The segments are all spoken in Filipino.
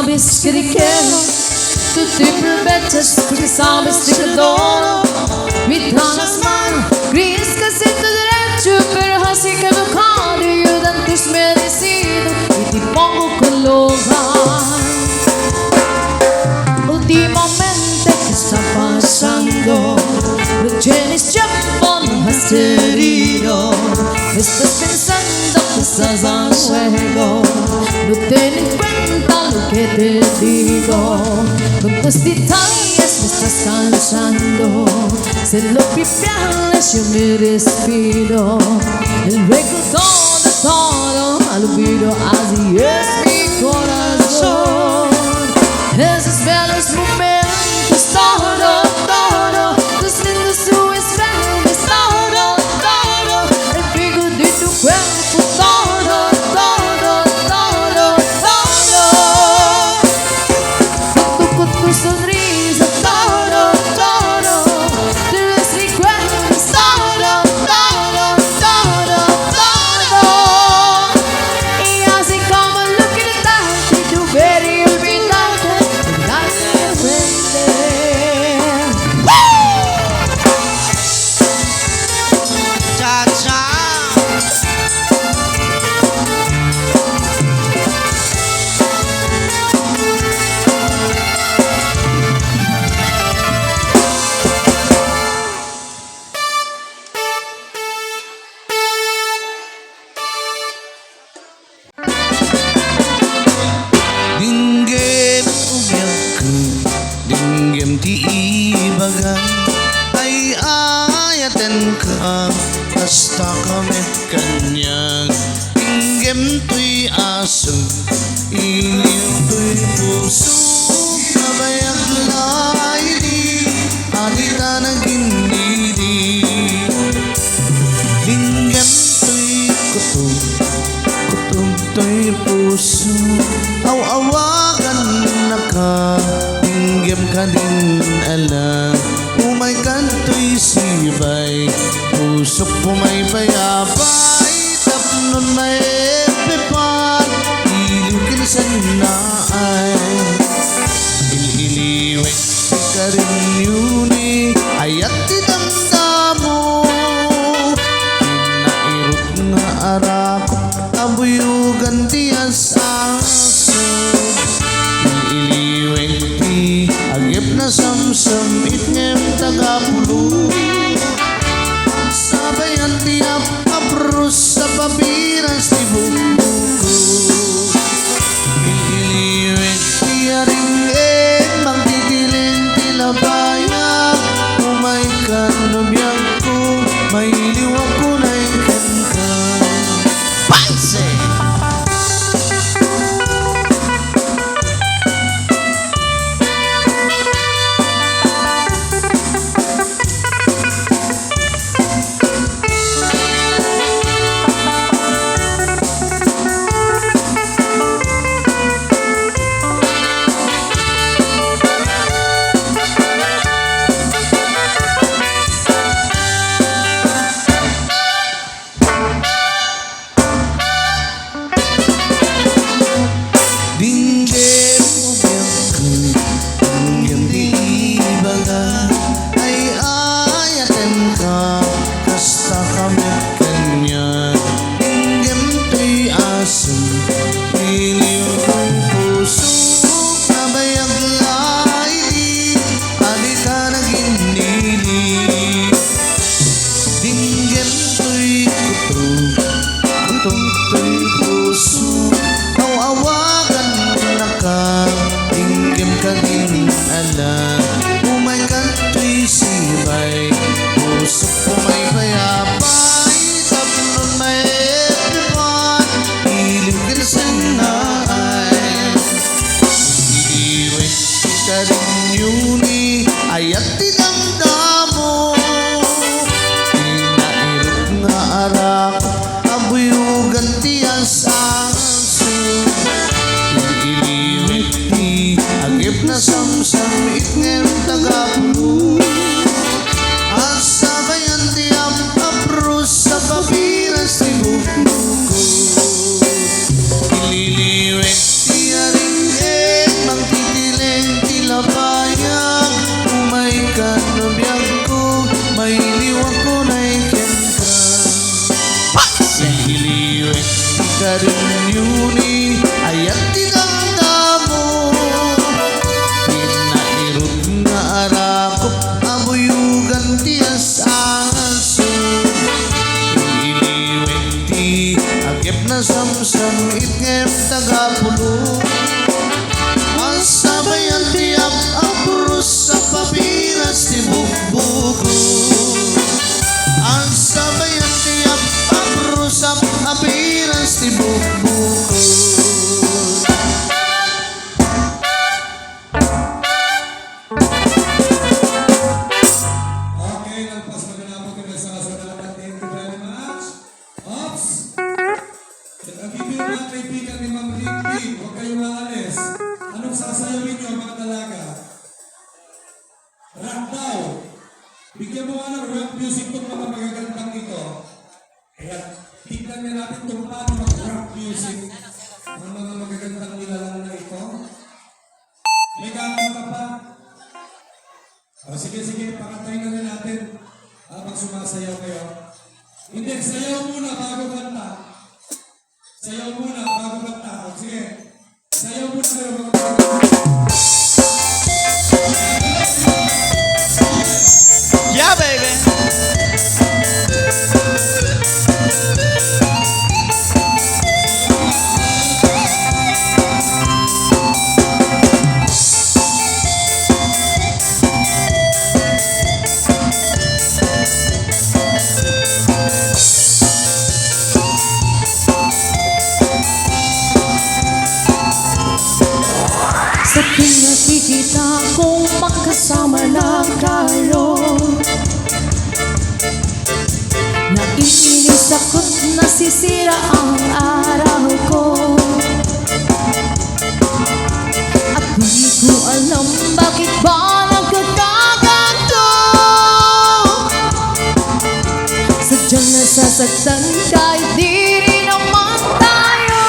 sabes que te quiero, tú te aprovechas porque sabes que te adoro. Me das las manos, crees que es tu derecho, pero así que no cambio, yo de antes me decido y te pongo con lugar. Últimamente, ¿qué está pasando? No tienes tiempo, no has herido. Estás pensando que estás a juego, no ten en cuenta lo que te digo. Con tus detalles me estás cansando, sé lo que pierdes, yo me despido. Y luego todo al olvido, así es mi corazón. Esos bellos momentos, todo, tus lindos subes verdes, todo, el frío de tu cuerpo, todo, con tu sonrisa, todo, te ves recuerdos, todo, y así como lo que te das y tu ver y olvidarte, darte de frente. Cha-cha. Dinggem umyaku, dinggem tiibagan, ay ayaten ka, basta kami kanyang. Dinggem to'y aso, iliw to'y puso, nabayag laili, alita nagindili. Dinggem to'y kutub, kutub to'y puso, aw-awagan na ka, dinggem ka din alam. Umay kanto'y sibay, pusok pumay payapay, tapnon may pepan, iliw kinsan na ay. Ililiwek ka rin yuni, ayat itandamo, inairot nga arak, abuyugan tiyas aso. Ililiwek ti, agip na samsam, itngem tagapulo, sabayan tiyap rin yuni ayat tinangdamo pinairot nga arakop abuyugan tiyas aso iliwin ti agip na samsam itngem tagapulo asabayan tiap apurus sa papiras ti bukbuko asabayan tiap apurus sa papiras ti bukbuko Okay, nagpas magandang po sa kasalanan. Thank you very much. Ops! Nag-agibin mga kaibigan ni Ma'am Ricky. Huwag kayong maalis. Anong sasayawin niyo mga dalaga? Rock daw. Bigyan mo nga ng rock music itong mga magagandang ito. Kaya tignan niya natin kung paano mag-rock music ang mga magagandang nilalang na ito. May kakanta pa. Sige, pakatay na rin natin habang sumasayaw kayo. Hindi, sayaw muna bago kanta. Sayaw muna bago kanta. Sige, sayaw muna kayo bago kanta. yeah baby Sa tuwing nakikita kong magkasama na kayo, naiinis ako't nasisira ang araw ko. At di ko alam bakit ba nagkakaganto. Sadyang nasasaktan kahit di rin naman tayo.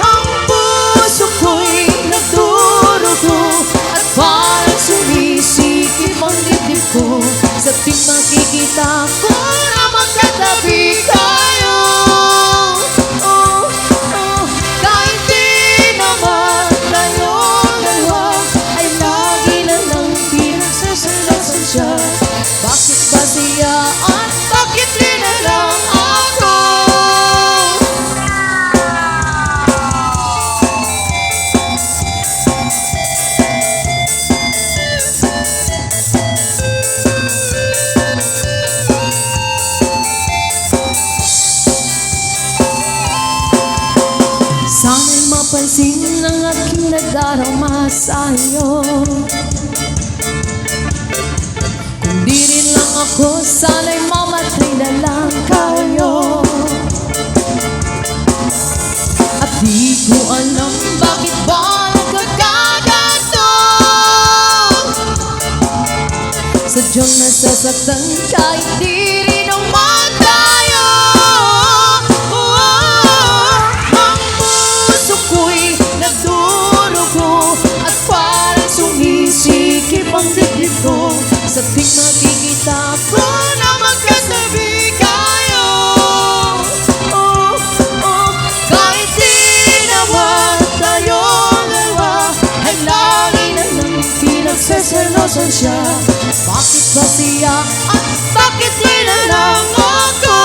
Ang puso ko'y nagdurugo at parang sumisikip ang dibdib ko. Sa tuwing makikita ko na magkatabi kayo. Kahit di naman tayong dalawa ay lagi na lang pinagsasalasan siya. Bakit ba siya at bakit di na lang ako? Sana'y mapansin ng aking nagdarama sa'yo. Kung di rin lang ako, sana'y mamatay na lang kayo. At di ko alam bakit ba nagkakaganto. Sadyang nasasaktan kahit di rin naman tayo. Ang puso ko'y nagdurugo at parang sumisikip ang dibdib ko. Sa tuwing makikita ko na magkatabi kayo. Kahit di naman tayong dalawa ay lagi na lang pinagsasalosan siya. Bakit ba siya at bakit di na lang ako?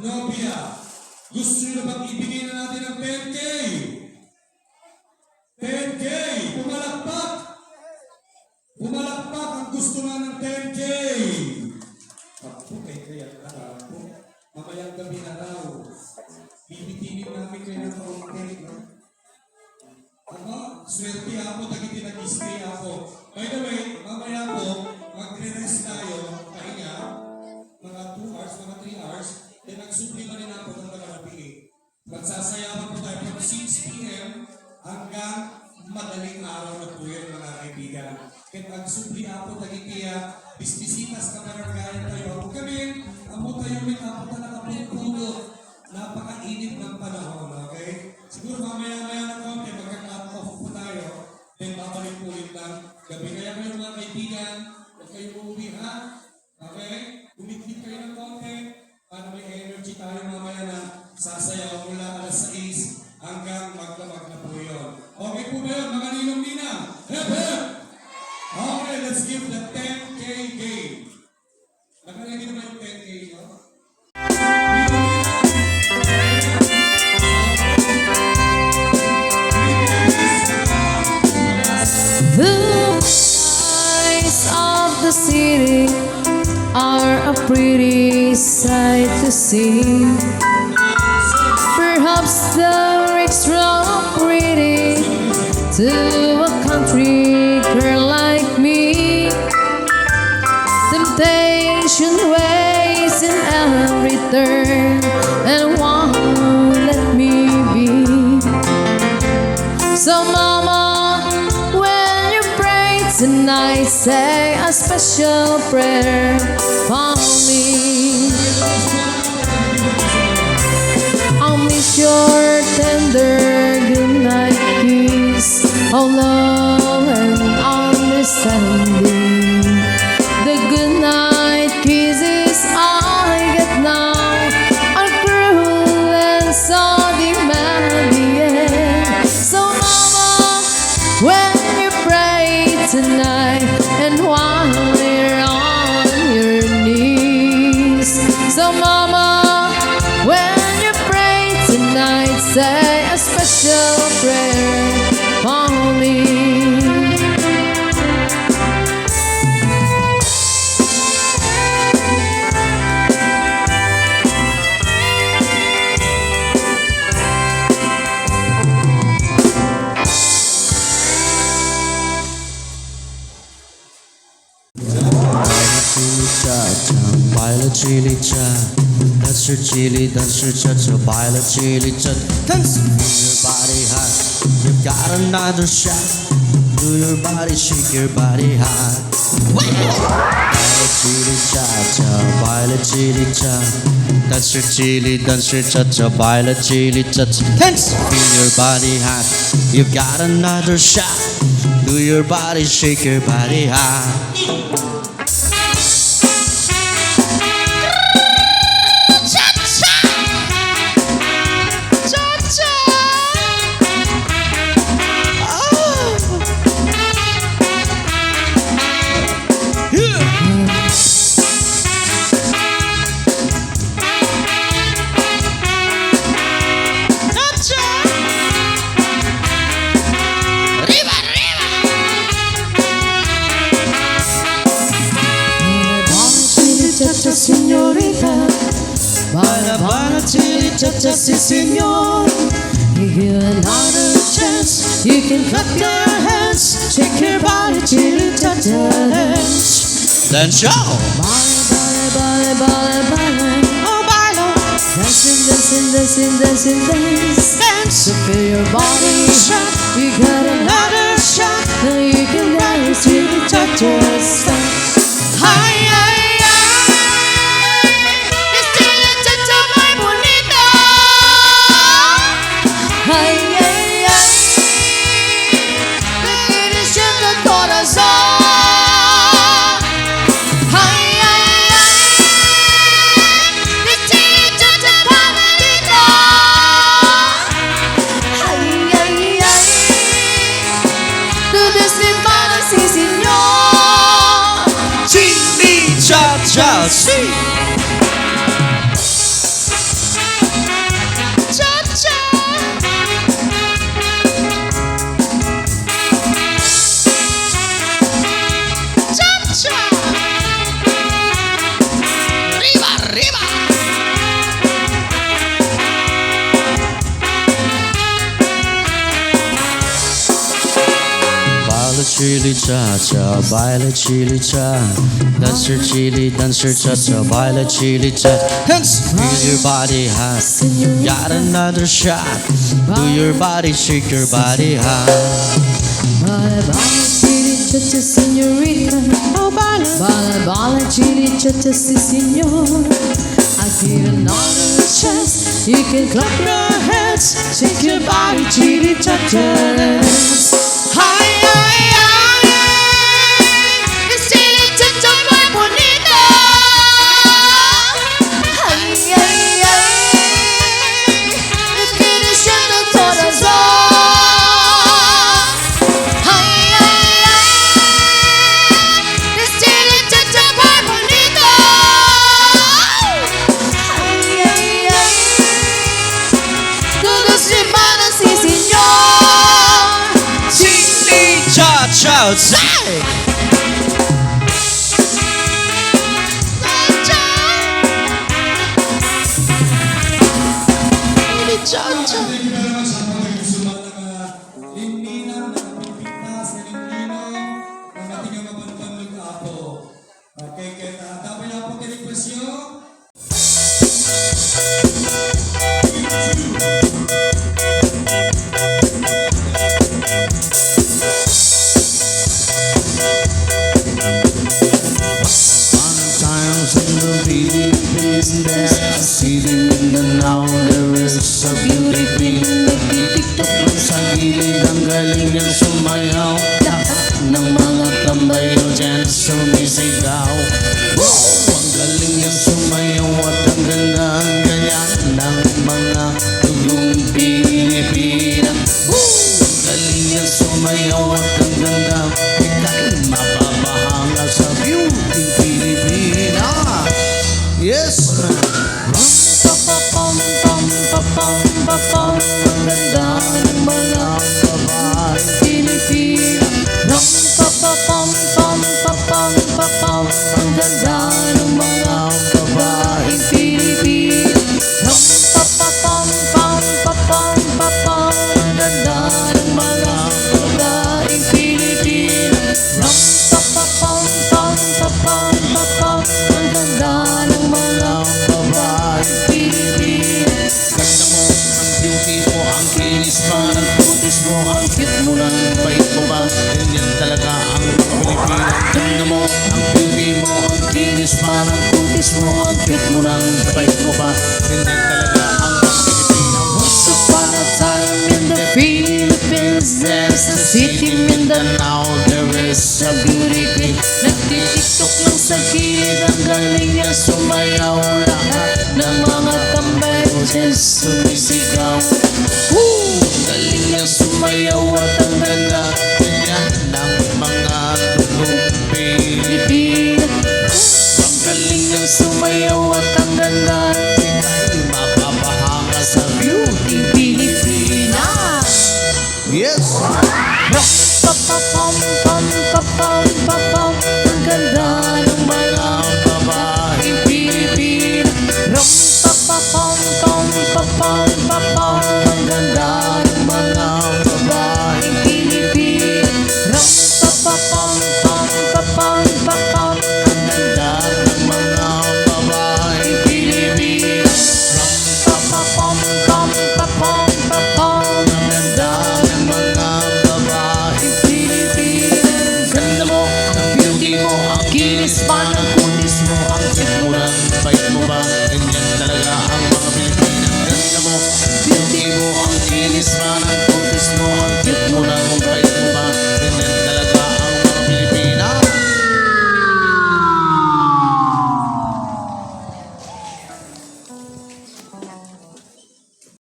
Nobia. Gusto nyo na bang ibigay na natin ang 10K? 10K! Pumalakpak! Pumalakpak ang gusto nga ng 10K! Ako, kaya ako. Mamayang gabi na raw. Bibitinin namin kayo ng kaunti. Ako, swerte ako, dagiti nag-stay ako. By the way, mamaya po, magre-rest tayo, pahinga, mga 2 hours, mga 3 hours, then nagsupli na rin ako ng nagarapi. Magsasayawan po tayo from 6 p.m. hanggang madaling araw na po yun, mga kaibigan. Kaya nagsupli ako, dagitiya, bisbisitas ka maragayan tayo. Ako kami, amo tayo may tapos na nakapuno. Napakainit ng panahon, okay? Siguro mamaya-maya na konti, magka-cut off po tayo, then babalik po ulit ng gabi. Kaya kayo mga kaibigan, huwag kayo uuwi, ha? Okay? Umidlit kayo ng konti, para may energy tayo mamaya na sasayaw mula alas 6 hanggang magdamag na po yun. Okay po ba yun, mga ninong-ninang? Hep, hep! Okay, let's give the 10K game. Nakalagay naman yung 10K, no? The eyes of the city are a pretty sight to see. Perhaps the rich are pretty to a country girl like me. Temptation waits in every turn and won't let me be. So mama, when you pray tonight, say a special prayer for me. I'll miss your tender goodnight kiss, oh love and understanding. The goodnight kisses I get now are cruel and so demanding. So mama, when you pray tonight and while you're on your knees, so mama, when you pray tonight, say a special prayer for me. Chili cha, that's your chili, that's your cha cha, baila chili cha. Dance, move your body hot. You've got another shot. Do your body, shake your body hot. Baila chili cha cha, baila chili cha. That's your chili, that's your cha cha, baila chili cha cha. Dance, feel your body hot. You've got another shot. Do your body, shake your body hot. Señorita, Baila, baila, chili, cha-cha, si, señor. give you another chance. You can clap your hands, shake your body, chili, cha-cha, dance. Then show. Bye, bye, bye, bye, bye. Oh, baila, Dancing, dancing, dancing, dancing, dance. dance. To feel your body Shot, you got another shot. now you can dance to the cha-cha step. Ay, ay, ay. Chili, cha-cha, muy bonito. Ay, ay, ay. Te siento el corazón. Ay, ay, ay. Chili, cha-cha, favorito. Ay, ay, ay. Tú desde sí, señor. Chili, chili cha-cha, baila chili cha. Dancer chili, dancer cha-cha, baila chili cha. Hands, feel your body hot. Got another shot. Do your body, shake your body hot. Bala bala chili cha-cha señorita. Oh bala bala bala chili cha-cha si señor. I give another chance. You can clap your hands, shake your body, chili cha-cha. Hi, hi, hi. It's chili cha-cha muy bonito. Ay, ay, ay. Es que desciende el corazón. Outside. Thank you very much sa pag-isuman ng limlinan, ng pipigtas, ng limlinaw, ng ating mapanpanod na apo. Okay, kaya dapat na po request nyo. Sometimes in the Philippines there's a city in the now. There is a beauty queen. Nagtitiktok lang sa gilid. Ang galing niyang sumayaw. Lahat ng mga tambayo dyan sumisigaw. Ang galing niyang sumayaw at ang ganda ang ganyan ng mga tugong Pilipina. Ang galing niyang sumayaw at ang ganda. Ika'y mapapahanga sa beauty Pilipina. Yes, man. Pam pam pam pam pam pam. Ang ganda ng mga babae Pilipina. Ram pa pa pam pam pa pam pa pam. Ang ganda ng mga babae Pilipina. Ram pa pa pam pam pa pam pa pam. Ang ganda ng mga babae Pilipina. Ram pa pa pam pam pa pam pa pam. Ang ganda ng mga babae Pilipina. Ganda mo, ang beauty mo, ang kinis pa, ang kutis mo, ang cute mo, ang bait mo ba? Ganyan talaga ang Pilipina. Ganda mo, ang beauty mo, ang kinis pa, ang kutis mo, ang cute mo, ang bait mo ba? Ganyan talaga ang Pilipina. Once upon a time in the Philippines, there's a city Mindanao. There is a beauty queen. Nagtitiktok lang sa gilid. Ang galing niya sumayaw. Lahat ng mga tambay dyan sumisigaw. Ang galing niyang sumayaw at ang ganda. Ganyan ng mga tugong Pilipina. Pilipina. Ang galing niyang sumayaw at ang ganda. Ika'y mapapahanga sa beauty Pilipina. Yes! Pam pam pam pam pam pam. Ang ganda ng mga babae Pilipina. Ram pa pa pam pam pa pam pa pam. Ang ganda ng mga babae Pilipina. Ram pa pa pam pam pa pam pa pam. Ang ganda ng mga babae Pilipina. Ram pa pa pam pam pa pam pa pam. Ang ganda ng mga babae Pilipina. Ganda mo, ang beauty mo, ang kinis pa ng